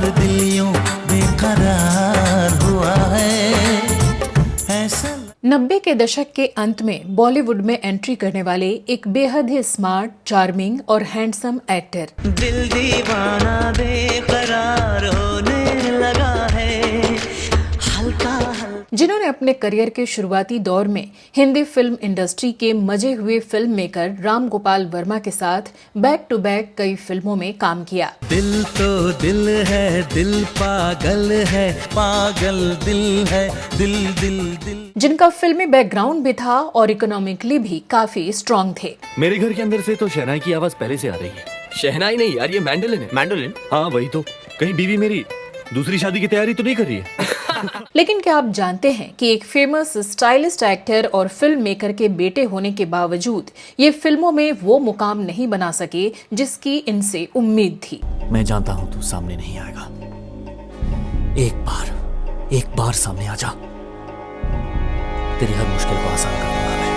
और दिल यूं बेकरार हुआ है ऐसा। 90 के दशक के अंत में बॉलीवुड में एंट्री करने वाले एक बेहद ही स्मार्ट, चार्मिंग और हैंडसम एक्टर, दिल दीवाना बेकरार होने लगा है हल्का हल्का, जिन्होंने अपने करियर के शुरुआती दौर में हिंदी फिल्म इंडस्ट्री के मजे हुए फिल्म मेकर राम गोपाल वर्मा के साथ बैक टू बैक कई फिल्मों में काम किया। दिल तो दिल है, दिल पागल है, पागल दिल है, दिल दिल दिल, जिनका फिल्मी बैकग्राउंड भी था और इकोनॉमिकली भी काफी स्ट्रॉन्ग थे। मेरे घर के अंदर से तो शहनाई की आवाज पहले से आ रही है। शहनाई नहीं यार, ये मैंडोलिन है। मैंडोलिन? हाँ वही तो। कहीं बीवी मेरी दूसरी शादी की तैयारी तो नहीं कर रही है? लेकिन क्या आप जानते हैं कि एक फेमस स्टाइलिस्ट एक्टर और फिल्म मेकर के बेटे होने के बावजूद ये फिल्मों में वो मुकाम नहीं बना सके जिसकी इनसे उम्मीद थी। मैं जानता हूँ तू सामने नहीं आएगा। एक बार सामने आ जा, तेरी हर मुश्किल को आसान कर दूंगा मैं।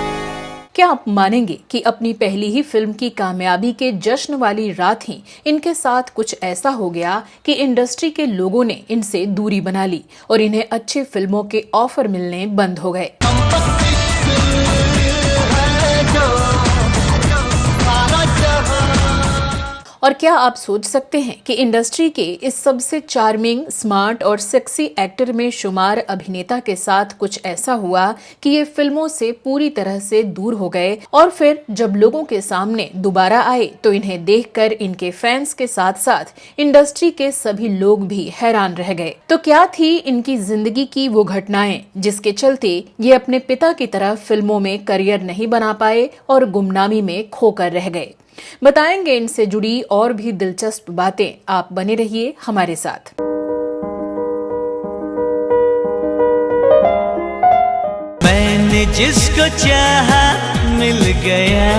क्या आप मानेंगे कि अपनी पहली ही फिल्म की कामयाबी के जश्न वाली रात ही इनके साथ कुछ ऐसा हो गया कि इंडस्ट्री के लोगों ने इनसे दूरी बना ली और इन्हें अच्छी फिल्मों के ऑफर मिलने बंद हो गए। और क्या आप सोच सकते हैं कि इंडस्ट्री के इस सबसे चार्मिंग, स्मार्ट और सेक्सी एक्टर में शुमार अभिनेता के साथ कुछ ऐसा हुआ कि ये फिल्मों से पूरी तरह से दूर हो गए और फिर जब लोगों के सामने दोबारा आए तो इन्हें देखकर इनके फैंस के साथ साथ इंडस्ट्री के सभी लोग भी हैरान रह गए। तो क्या थी इनकी जिंदगी की वो घटनाएं जिसके चलते ये अपने पिता की तरह फिल्मों में करियर नहीं बना पाए और गुमनामी में खोकर रह गए? बताएंगे इनसे जुड़ी और भी दिलचस्प बातें। आप बने रहिए हमारे साथ। मैंने जिसको चाहा मिल गया।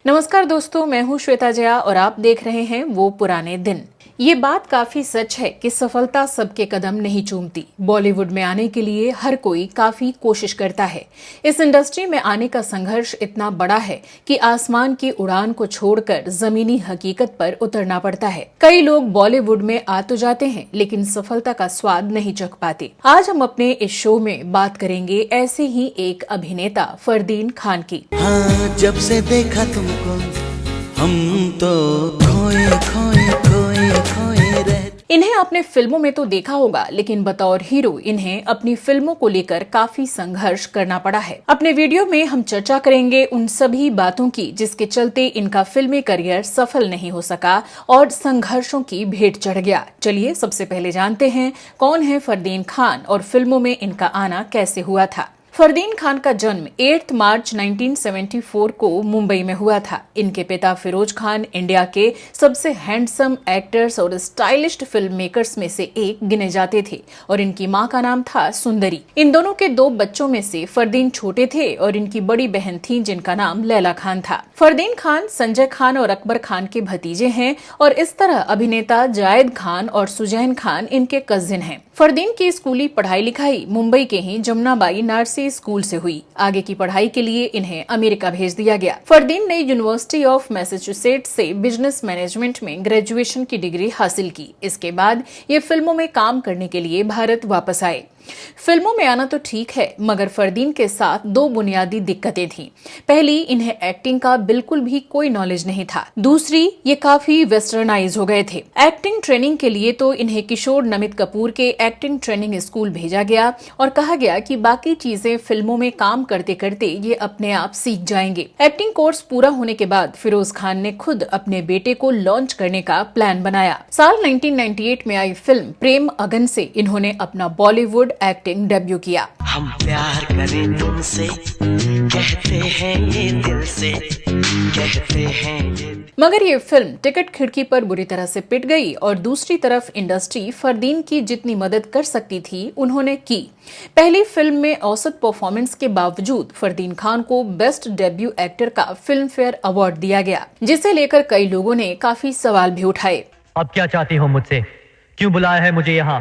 नमस्कार दोस्तों, मैं हूं श्वेता जया और आप देख रहे हैं वो पुराने दिन। ये बात काफी सच है कि सफलता सबके कदम नहीं चूमती। बॉलीवुड में आने के लिए हर कोई काफी कोशिश करता है। इस इंडस्ट्री में आने का संघर्ष इतना बड़ा है कि आसमान की उड़ान को छोड़कर जमीनी हकीकत पर उतरना पड़ता है। कई लोग बॉलीवुड में आ तो जाते हैं लेकिन सफलता का स्वाद नहीं चख पाते। आज हम अपने इस शो में बात करेंगे ऐसे ही एक अभिनेता फरदीन खान की। हाँ, जब से देखा तुमको हम तो खोए खोए खोए खोए रह। इन्हें आपने फिल्मों में तो देखा होगा लेकिन बतौर हीरो इन्हें अपनी फिल्मों को लेकर काफी संघर्ष करना पड़ा है। अपने वीडियो में हम चर्चा करेंगे उन सभी बातों की जिसके चलते इनका फिल्मी करियर सफल नहीं हो सका और संघर्षों की भेंट चढ़ गया। चलिए सबसे पहले जानते हैं कौन है फरदीन खान और फिल्मों में इनका आना कैसे हुआ था। फरदीन खान का जन्म 8 मार्च 1974 को मुंबई में हुआ था। इनके पिता फिरोज खान इंडिया के सबसे हैंडसम एक्टर्स और स्टाइलिस्ट फिल्म मेकर्स में से एक गिने जाते थे और इनकी मां का नाम था सुंदरी। इन दोनों के 2 बच्चों में से फरदीन छोटे थे और इनकी बड़ी बहन थी जिनका नाम लैला खान था। फरदीन खान संजय खान और अकबर खान के भतीजे हैं और इस तरह अभिनेता जायद खान और सुजैन खान इनके कजिन हैं। फरदीन की स्कूली पढ़ाई लिखाई मुंबई के ही जमुनाबाई नारसी स्कूल से हुई। आगे की पढ़ाई के लिए इन्हें अमेरिका भेज दिया गया। फरदीन ने यूनिवर्सिटी ऑफ मैसाचुसेट्स से बिजनेस मैनेजमेंट में ग्रेजुएशन की डिग्री हासिल की। इसके बाद ये फिल्मों में काम करने के लिए भारत वापस आए। फिल्मों में आना तो ठीक है मगर फरदीन के साथ 2 बुनियादी दिक्कतें थीं। पहली, इन्हें एक्टिंग का बिल्कुल भी कोई नॉलेज नहीं था। दूसरी, ये काफी वेस्टर्नाइज हो गए थे। एक्टिंग ट्रेनिंग के लिए तो इन्हें किशोर नमित कपूर के एक्टिंग ट्रेनिंग स्कूल भेजा गया और कहा गया कि बाकी चीजें फिल्मों में काम करते करते ये अपने आप सीख जाएंगे। एक्टिंग कोर्स पूरा होने के बाद फिरोज खान ने खुद अपने बेटे को लॉन्च करने का प्लान बनाया। साल 1998 में आई फिल्म प्रेम अगन से इन्होंने अपना बॉलीवुड एक्टिंग डेब्यू किया। हम प्यार करें तुमसे कहते हैं ये दिल से कहते हैं ये। मगर ये फिल्म टिकट खिड़की पर बुरी तरह से पिट गई और दूसरी तरफ इंडस्ट्री फरदीन की जितनी मदद कर सकती थी उन्होंने की। पहली फिल्म में औसत परफॉर्मेंस के बावजूद फरदीन खान को बेस्ट डेब्यू एक्टर का फिल्म फेयर अवार्ड दिया गया, जिसे लेकर कई लोगों ने काफी सवाल भी उठाए। अब क्या चाहती हो मुझसे? क्यों बुलाया है मुझे यहाँ?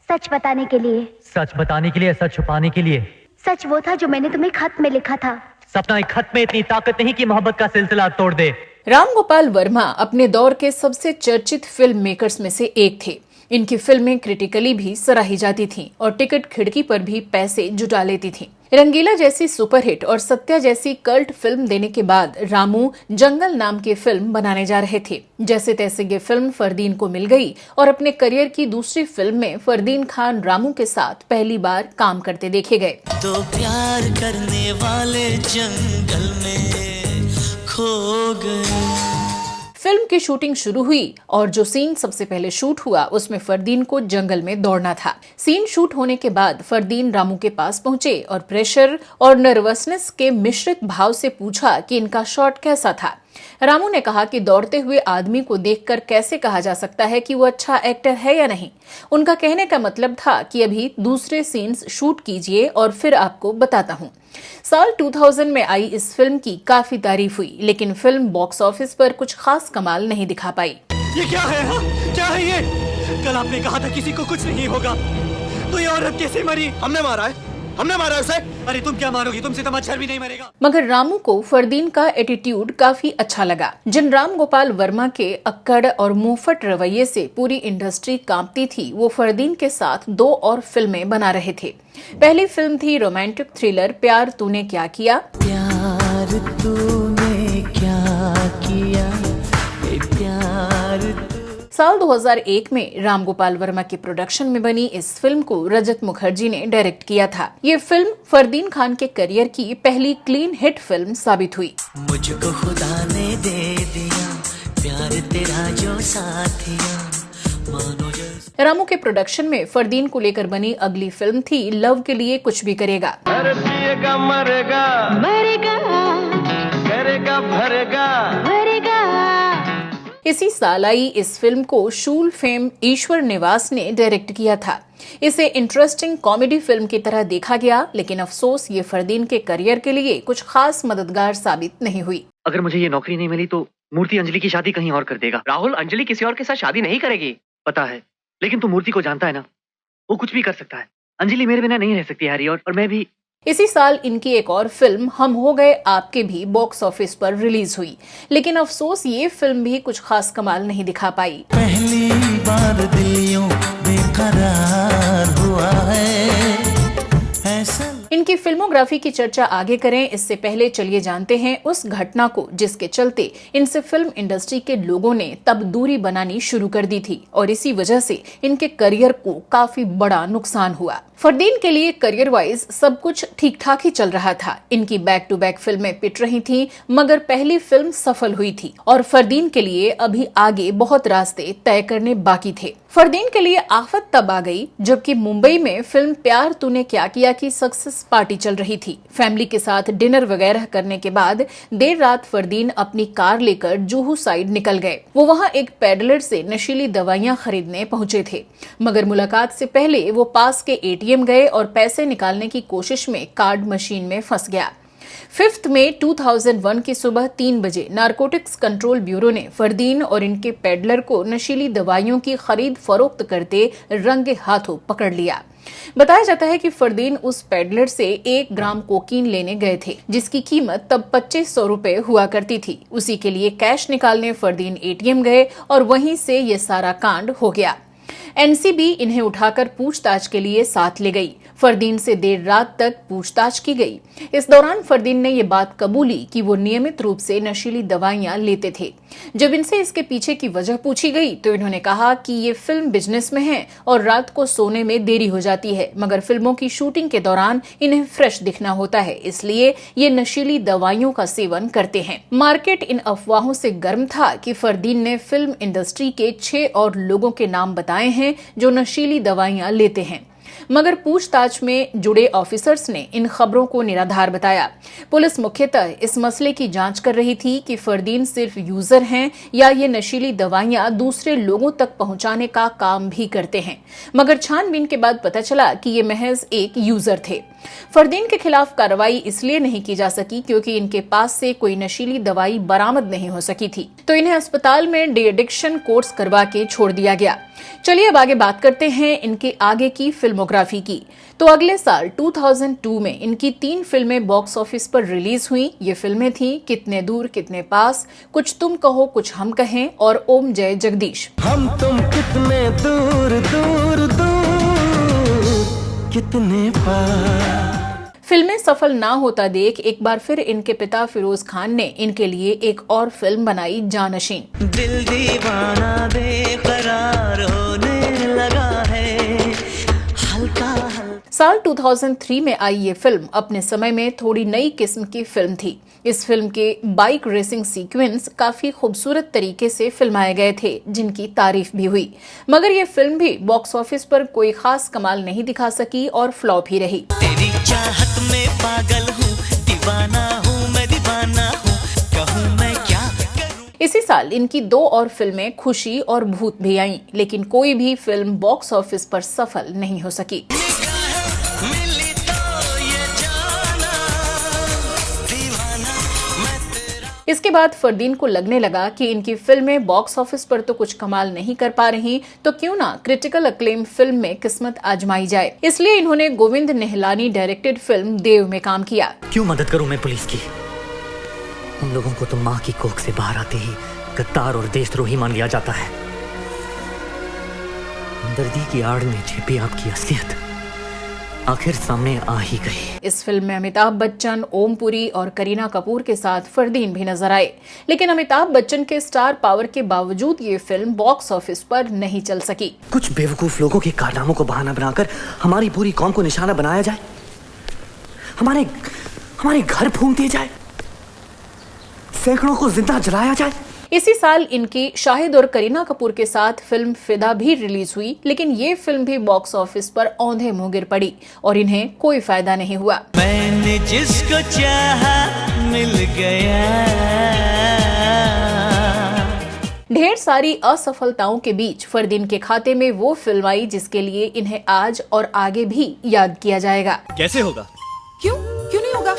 सच बताने के लिए। सच बताने के लिए, सच छुपाने के लिए? सच वो था जो मैंने तुम्हें खत में लिखा था। सपना, एक खत में इतनी ताकत नहीं कि मोहब्बत का सिलसिला तोड़ दे। राम गोपाल वर्मा अपने दौर के सबसे चर्चित फिल्म मेकर्स में से एक थे। इनकी फिल्में क्रिटिकली भी सराही जाती थीं और टिकट खिड़की पर भी पैसे जुटा लेती थीं। रंगीला जैसी सुपरहिट और सत्या जैसी कल्ट फिल्म देने के बाद रामू जंगल नाम की फिल्म बनाने जा रहे थे। जैसे तैसे ये फिल्म फरदीन को मिल गई और अपने करियर की दूसरी फिल्म में फरदीन खान रामू के साथ पहली बार काम करते देखे गए। तो प्यार करने वाले जंगल में खो गए। फिल्म की शूटिंग शुरू हुई और जो सीन सबसे पहले शूट हुआ उसमें फरदीन को जंगल में दौड़ना था। सीन शूट होने के बाद फरदीन रामू के पास पहुंचे और प्रेशर और नर्वसनेस के मिश्रित भाव से पूछा कि इनका शॉट कैसा था। रामू ने कहा कि दौड़ते हुए आदमी को देखकर कैसे कहा जा सकता है कि वो अच्छा एक्टर है या नहीं। उनका कहने का मतलब था कि अभी दूसरे सीन्स शूट कीजिए और फिर आपको बताता हूँ। साल 2000 में आई इस फिल्म की काफी तारीफ हुई, लेकिन फिल्म बॉक्स ऑफिस पर कुछ खास कमाल नहीं दिखा पाई। ये क्या है? हाँ? क्या है ये? कल आपने कहा था किसी को कुछ नहीं होगा, तो ये औरत कैसे मरी? हमने मारा है, हमने मारा उसे। अरे तुम क्या मारोगी? तुमसे तो मच्छर भी नहीं मरेगा। मगर रामू को फरदीन का एटीट्यूड काफी अच्छा लगा। जिन राम गोपाल वर्मा के अक्कड़ और मुंहफट रवैये से पूरी इंडस्ट्री कांपती थी, वो फरदीन के साथ 2 और फिल्में बना रहे थे। पहली फिल्म थी रोमांटिक थ्रिलर प्यार तूने क्या किया। प्यार तूने क्या किया, ए प्यार साल 2001 में राम गोपाल वर्मा के प्रोडक्शन में बनी इस फिल्म को रजत मुखर्जी ने डायरेक्ट किया था। ये फिल्म फरदीन खान के करियर की पहली क्लीन हिट फिल्म साबित हुई। मुझको खुदा ने दे दिया प्यार तेरा जो साथिया मानो जो। रामू के प्रोडक्शन में फरदीन को लेकर बनी अगली फिल्म थी लव के लिए कुछ भी करेगा। पिएगा मरेगा, मरेगा, करेगा भरेगा, भरेगा। इसी साल आई इस फिल्म को शूल फेम ईश्वर निवास ने डायरेक्ट किया था। इसे इंटरेस्टिंग कॉमेडी फिल्म की तरह देखा गया, लेकिन अफसोस ये फरदीन के करियर के लिए कुछ खास मददगार साबित नहीं हुई। अगर मुझे ये नौकरी नहीं मिली तो मूर्ति अंजलि की शादी कहीं और कर देगा। राहुल, अंजलि किसी और के साथ शादी नहीं करेगी। पता है, लेकिन तू मूर्ति को जानता है ना, वो कुछ भी कर सकता है। अंजलि मेरे बिना नहीं रह सकती हैरी, और मैं भी। इसी साल इनकी एक और फिल्म हम हो गए आपके भी बॉक्स ऑफिस पर रिलीज हुई, लेकिन अफसोस ये फिल्म भी कुछ खास कमाल नहीं दिखा पाई। पहली बार दिलियों बेकरार हुआ है ऐसा। इनकी फिल्मोग्राफी की चर्चा आगे करें इससे पहले चलिए जानते हैं उस घटना को जिसके चलते इनसे फिल्म इंडस्ट्री के लोगों ने तब दूरी बनानी शुरू कर दी थी और इसी वजह से इनके करियर को काफी बड़ा नुकसान हुआ। फरदीन के लिए करियर वाइज सब कुछ ठीक ठाक ही चल रहा था। इनकी बैक टू बैक फिल्में पिट रही थीं, मगर पहली फिल्म सफल हुई थी और फरदीन के लिए अभी आगे बहुत रास्ते तय करने बाकी थे। फरदीन के लिए आफत तब आ गई जबकि मुंबई में फिल्म प्यार तूने क्या किया की सक्सेस पार्टी चल रही थी। फैमिली के साथ डिनर वगैरह करने के बाद देर रात फरदीन अपनी कार लेकर जुहू साइड निकल गए। वो वहाँ एक पेडलर से नशीली दवाइयां खरीदने पहुंचे थे, मगर मुलाकात से पहले वो पास के एटीएम गए और पैसे निकालने की कोशिश में कार्ड मशीन में फंस गया। 5 मई 2001 की सुबह 3 बजे नारकोटिक्स कंट्रोल ब्यूरो ने फरदीन और इनके पेडलर को नशीली दवाइयों की खरीद फरोख्त करते रंगे हाथों पकड़ लिया। बताया जाता है कि फरदीन उस पेडलर से 1 ग्राम कोकीन लेने गए थे, जिसकी कीमत तब 2500 रुपए हुआ करती थी। उसी के लिए कैश निकालने फरदीन एटीएम गए और वहीं से ये सारा कांड हो गया। एनसीबी इन्हें उठाकर पूछताछ के लिए साथ ले गई। फरदीन से देर रात तक पूछताछ की गई। इस दौरान फरदीन ने ये बात कबूली कि वो नियमित रूप से नशीली दवाइयां लेते थे। जब इनसे इसके पीछे की वजह पूछी गई तो इन्होंने कहा कि ये फिल्म बिजनेस में है और रात को सोने में देरी हो जाती है, मगर फिल्मों की शूटिंग के दौरान इन्हें फ्रेश दिखना होता है, इसलिए ये नशीली दवाइयों का सेवन करते हैं। मार्केट इन अफवाहों से गर्म था कि फरदीन ने फिल्म इंडस्ट्री के 6 और लोगों के नाम बताए हैं जो नशीली दवाइयां लेते हैं, मगर पूछताछ में जुड़े ऑफिसर्स ने इन खबरों को निराधार बताया। पुलिस मुख्यतः इस मसले की जांच कर रही थी कि फरदीन सिर्फ यूजर हैं या ये नशीली दवाइयां दूसरे लोगों तक पहुंचाने का काम भी करते हैं, मगर छानबीन के बाद पता चला कि ये महज एक यूजर थे। फरदीन के खिलाफ कार्रवाई इसलिए नहीं की जा सकी क्योंकि इनके पास से कोई नशीली दवाई बरामद नहीं हो सकी थी, तो इन्हें अस्पताल में डी एडिक्शन कोर्स करवा के छोड़ दिया गया। चलिए अब आगे बात करते हैं इनके आगे की फिल्मोग्राफी की। तो अगले साल 2002 में इनकी 3 फिल्में बॉक्स ऑफिस पर रिलीज हुई। ये फिल्में थी कितने दूर कितने पास, कुछ तुम कहो कुछ हम कहें और ओम जय जगदीश। हम तुम कितने दूर दूर दूर कितने पास। फिल्में सफल ना होता देख एक बार फिर इनके पिता फिरोज खान ने इनके लिए एक और फिल्म बनाई जानशीन। दिल दीवाना बेकरार होने लगा है हल्का साल 2003 में आई ये फिल्म अपने समय में थोड़ी नई किस्म की फिल्म थी। इस फिल्म के बाइक रेसिंग सीक्वेंस काफी खूबसूरत तरीके से फिल्माए गए थे, जिनकी तारीफ भी हुई। मगर ये फिल्म भी बॉक्स ऑफिस पर कोई खास कमाल नहीं दिखा सकी और फ्लॉप ही रही। तेरी चाहत में पागल हूँ, दीवाना हूँ, मैं दीवाना हूँ, कहूँ मैं क्या करूँ। इसी साल इनकी 2 और फिल्में खुशी और भूत भी आईं, लेकिन कोई भी फिल्म बॉक्स ऑफिस पर सफल नहीं हो सकी। मिली तो ये जाना दीवाना मैं तेरा। इसके बाद फरदीन को लगने लगा कि इनकी फिल्में बॉक्स ऑफिस पर तो कुछ कमाल नहीं कर पा रही, तो क्यों ना क्रिटिकल अक्लेम फिल्म में किस्मत आजमाई जाए। इसलिए इन्होंने गोविंद निहलानी डायरेक्टेड फिल्म देव में काम किया। क्यों मदद करूं मैं पुलिस की? उन लोगों को तो माँ की कोख से बाहर आते ही गद्दार और देशद्रोही मान लिया जाता है। दर्दी की आड़ में छिपी आपकी असलियत आखिर सामने आ ही गई। इस फिल्म में अमिताभ बच्चन, ओम पुरी और करीना कपूर के साथ फरदीन भी नजर आए, लेकिन अमिताभ बच्चन के स्टार पावर के बावजूद ये फिल्म बॉक्स ऑफिस पर नहीं चल सकी। कुछ बेवकूफ लोगों के कारनामों को बहाना बनाकर हमारी पूरी कौम को निशाना बनाया जाए, हमारे घर फूंक दिए जाए, सैकड़ों को जिंदा जलाया जाए। इसी साल इनकी शाहिद और करीना कपूर के साथ फिल्म फिदा भी रिलीज हुई, लेकिन ये फिल्म भी बॉक्स ऑफिस पर औंधे मुंह गिर पड़ी और इन्हें कोई फायदा नहीं हुआ। मैंने जिसको चाहा मिल गया। ढेर सारी असफलताओं के बीच फरदीन के खाते में वो फिल्म आई जिसके लिए इन्हें आज और आगे भी याद किया जाएगा। कैसे होगा? क्यों नहीं होगा?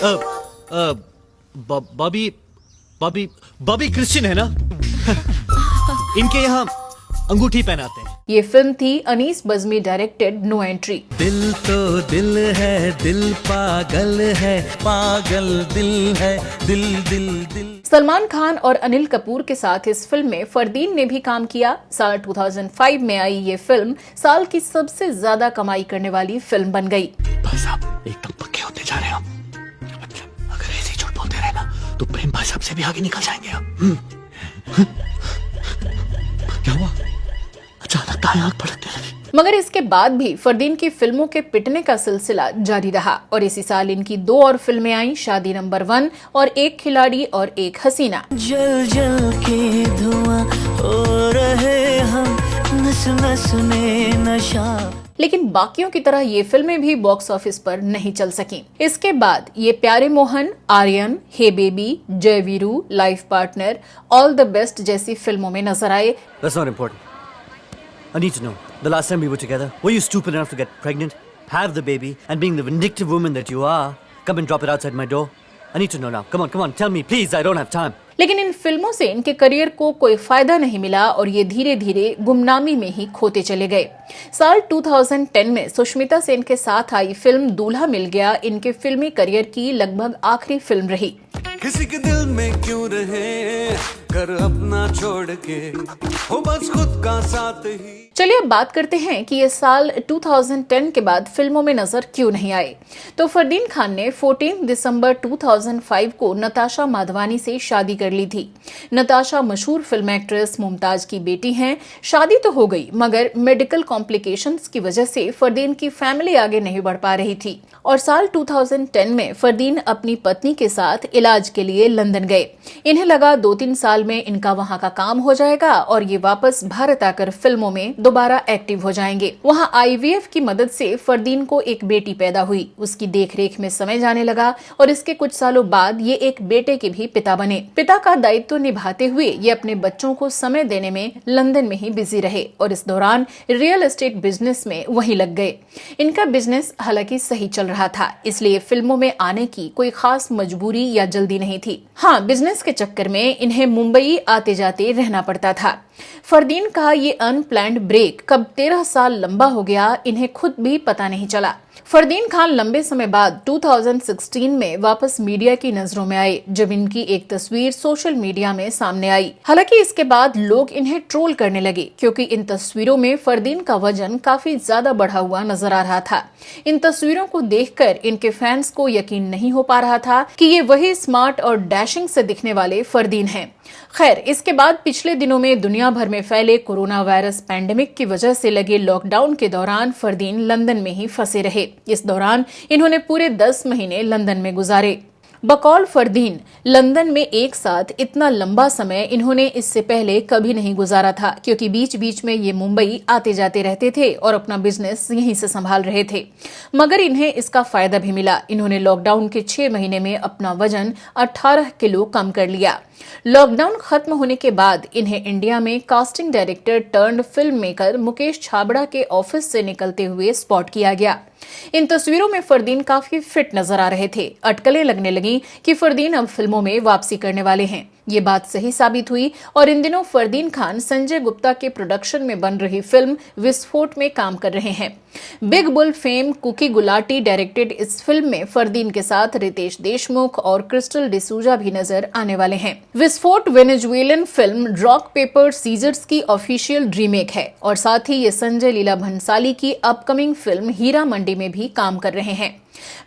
बॉबी क्रिश्चियन है ना? इनके यहाँ अंगूठी पहनाते हैं। ये फिल्म थी Anees Bazmee directed no entry. दिल तो दिल है, दिल पागल है, पागल दिल है, दिल दिल दिल। सलमान खान और अनिल कपूर के साथ इस फिल्म में फरदीन ने भी काम किया। साल 2005 में आई ये फिल्म साल की सबसे ज्यादा कमाई करने वाली फिल्म बन गई। भाई साहब एकदम पक्के होते जा रहे हैं हम। मतलब अगर ऐसे ही झूठ बोलते रहे ना तो प्रेम भाई साहब से भी आगे निकल जाएंगे हम। क्या हुआ? अचानक दाएं आंख भड़कने लगी। मगर इसके बाद भी फरदीन की फिल्मों के पिटने का सिलसिला जारी रहा और इसी साल इनकी 2 और फिल्में आईं, शादी नंबर 1 और एक खिलाड़ी और एक हसीना। जल जल के धुआं हो रहे हम, नस नस में नशा। लेकिन बाकियों की तरह ये फिल्में भी बॉक्स ऑफिस पर नहीं चल सकीं। इसके बाद ये प्यारे मोहन, आर्यन, हे बेबी, जय Veeru, life partner, all the best जैसी फिल्मों में नजर आए। That's not important. I need to know. The last time we were together, were you stupid enough to get pregnant, have the baby, and being the vindictive woman that you are, come and drop it outside my door? I need to know now. Come on, tell me, please. I don't have time. लेकिन इन फिल्मों से इनके career को कोई फायदा नहीं मिला और ये धीरे धीरे गुमनामी में ही खोते चले गए। साल 2010 में सुष्मिता सेन के साथ आई फिल्म दूल्हा मिल गया इनके फिल्मी करियर की लगभग आखिरी फिल्म रही। किसी के दिल में क्यों रहे, घर अपना छोड़ के हो बस खुद का साथ ही। चलिए अब बात करते हैं कि ये साल 2010 के बाद फिल्मों में नजर क्यों नहीं आए। तो फरदीन खान ने 14 दिसंबर 2005 को नताशा माधवानी से शादी कर ली थी। नताशा मशहूर फिल्म एक्ट्रेस मुमताज की बेटी हैं। शादी तो हो गई मगर मेडिकल कॉम्प्लिकेशंस की वजह से फरदीन की फैमिली आगे नहीं बढ़ पा रही थी और साल 2010 में फरदीन अपनी पत्नी के साथ इलाज के लिए लंदन गए। इन्हें लगा 2-3 साल में इनका वहां का काम हो जाएगा और ये वापस भारत आकर फिल्मों में दोबारा एक्टिव हो जाएंगे। वहां IVF की मदद से फरदीन को एक बेटी पैदा हुई। उसकी देखरेख में समय जाने लगा और इसके कुछ सालों बाद ये एक बेटे के भी पिता बने। पिता का दायित्व निभाते हुए ये अपने बच्चों को समय देने में लंदन में ही बिजी रहे और इस दौरान रियल एस्टेट बिजनेस में वहीं लग गए। इनका बिजनेस हालांकि सही चल रहा था, इसलिए फिल्मों में आने की कोई खास मजबूरी या जल्दी मिलती नहीं थी। हाँ, बिजनेस के चक्कर में इन्हें मुंबई आते जाते रहना पड़ता था। फरदीन का ये अनप्लैंड ब्रेक कब 13 साल लंबा हो गया, इन्हें खुद भी पता नहीं चला। फरदीन खान लंबे समय बाद 2016 में वापस मीडिया की नजरों में आए, जब इनकी एक तस्वीर सोशल मीडिया में सामने आई। हालांकि इसके बाद लोग इन्हें ट्रोल करने लगे, क्योंकि इन तस्वीरों में फरदीन का वजन काफी ज्यादा बढ़ा हुआ नजर आ रहा था। इन तस्वीरों को देखकर इनके फैंस को यकीन नहीं हो पा रहा था कि ये वही स्मार्ट और डैशिंग से दिखने वाले फरदीन हैं। खैर, इसके बाद पिछले दिनों में दुनिया भर में फैले कोरोना वायरस पैंडेमिक की वजह से लगे लॉकडाउन के दौरान फरदीन लंदन में ही फंसे रहे। इस दौरान इन्होंने पूरे 10 महीने लंदन में गुजारे। बकौल फरदीन लंदन में एक साथ इतना लंबा समय इन्होंने इससे पहले कभी नहीं गुजारा था, क्योंकि बीच बीच में ये मुंबई आते जाते रहते थे और अपना बिजनेस यहीं से संभाल रहे थे। मगर इन्हें इसका फायदा भी मिला। इन्होंने लॉकडाउन के 6 महीने में अपना वजन 18 किलो कम कर लिया। लॉकडाउन खत्म होने के बाद इन्हें इंडिया में casting director turned film maker Mukesh Chhabra के ऑफिस से निकलते हुए स्पॉट किया गया। इन तस्वीरों में फरदीन काफी फिट नजर आ रहे थे। अटकलें लगने लगी कि फरदीन अब फिल्मों में वापसी करने वाले हैं। ये बात सही साबित हुई और इन दिनों फरदीन खान संजय गुप्ता के प्रोडक्शन में बन रही फिल्म विस्फोट में काम कर रहे हैं। Big Bull fame Kookie Gulati directed इस फिल्म में फरदीन के साथ रितेश देशमुख और क्रिस्टल डिसूजा भी नजर आने वाले हैं। Visfot Venezuelan film Rock Paper Scissors की ऑफिशियल रीमेक है और साथ ही ये संजय लीला भंसाली की अपकमिंग फिल्म हीरा मंडी में भी काम कर रहे हैं।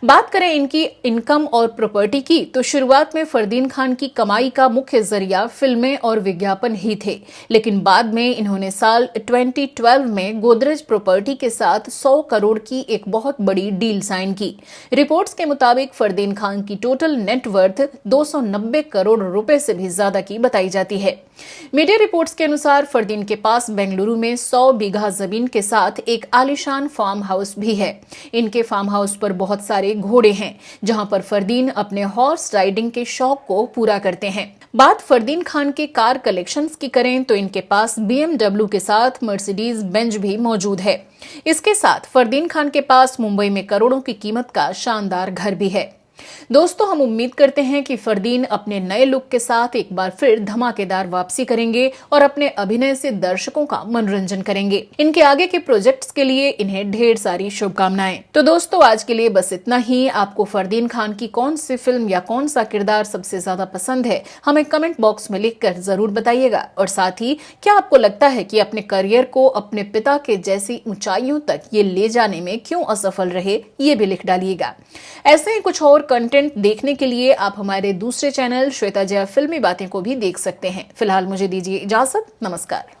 बात करें इनकी इनकम और प्रॉपर्टी की, तो शुरुआत में फरदीन खान की कमाई का मुख्य जरिया फिल्में और विज्ञापन ही थे, लेकिन बाद में इन्होंने साल 2012 में गोदरेज प्रॉपर्टी के साथ 100 करोड़ की एक बहुत बड़ी डील साइन की। रिपोर्ट्स के मुताबिक फरदीन खान की टोटल नेटवर्थ 290 करोड़ रुपए से भी ज्यादा की बताई जाती है। मीडिया रिपोर्ट्स के अनुसार फरदीन के पास बेंगलुरु में 100 बीघा जमीन के साथ एक आलीशान फार्म हाउस भी है। इनके फार्म हाउस पर बहुत सारे घोड़े हैं, जहां पर फरदीन अपने हॉर्स राइडिंग के शौक को पूरा करते हैं। बात फरदीन खान के कार कलेक्शंस की करें तो इनके पास BMW के साथ मर्सिडीज बेंज भी मौजूद है। इसके साथ फरदीन खान के पास मुंबई में करोड़ों की कीमत का शानदार घर भी है। दोस्तों, हम उम्मीद करते हैं कि फरदीन अपने नए लुक के साथ एक बार फिर धमाकेदार वापसी करेंगे और अपने अभिनय से दर्शकों का मनोरंजन करेंगे। इनके आगे के प्रोजेक्ट्स के लिए इन्हें ढेर सारी शुभकामनाएं। तो दोस्तों, आज के लिए बस इतना ही। आपको फरदीन खान की कौन सी फिल्म या कौन सा किरदार सबसे ज्यादा पसंद है, हमें कमेंट बॉक्स में लिखकर जरूर बताइएगा। और साथ ही, क्या आपको लगता है कि अपने करियर को अपने पिता के जैसी ऊंचाइयों तक ये ले जाने में क्यों असफल रहे, ये भी लिख डालिएगा। ऐसे ही कुछ और कंटेंट देखने के लिए आप हमारे दूसरे चैनल श्वेता जया फिल्मी बातें को भी देख सकते हैं। फिलहाल मुझे दीजिए इजाजत। नमस्कार।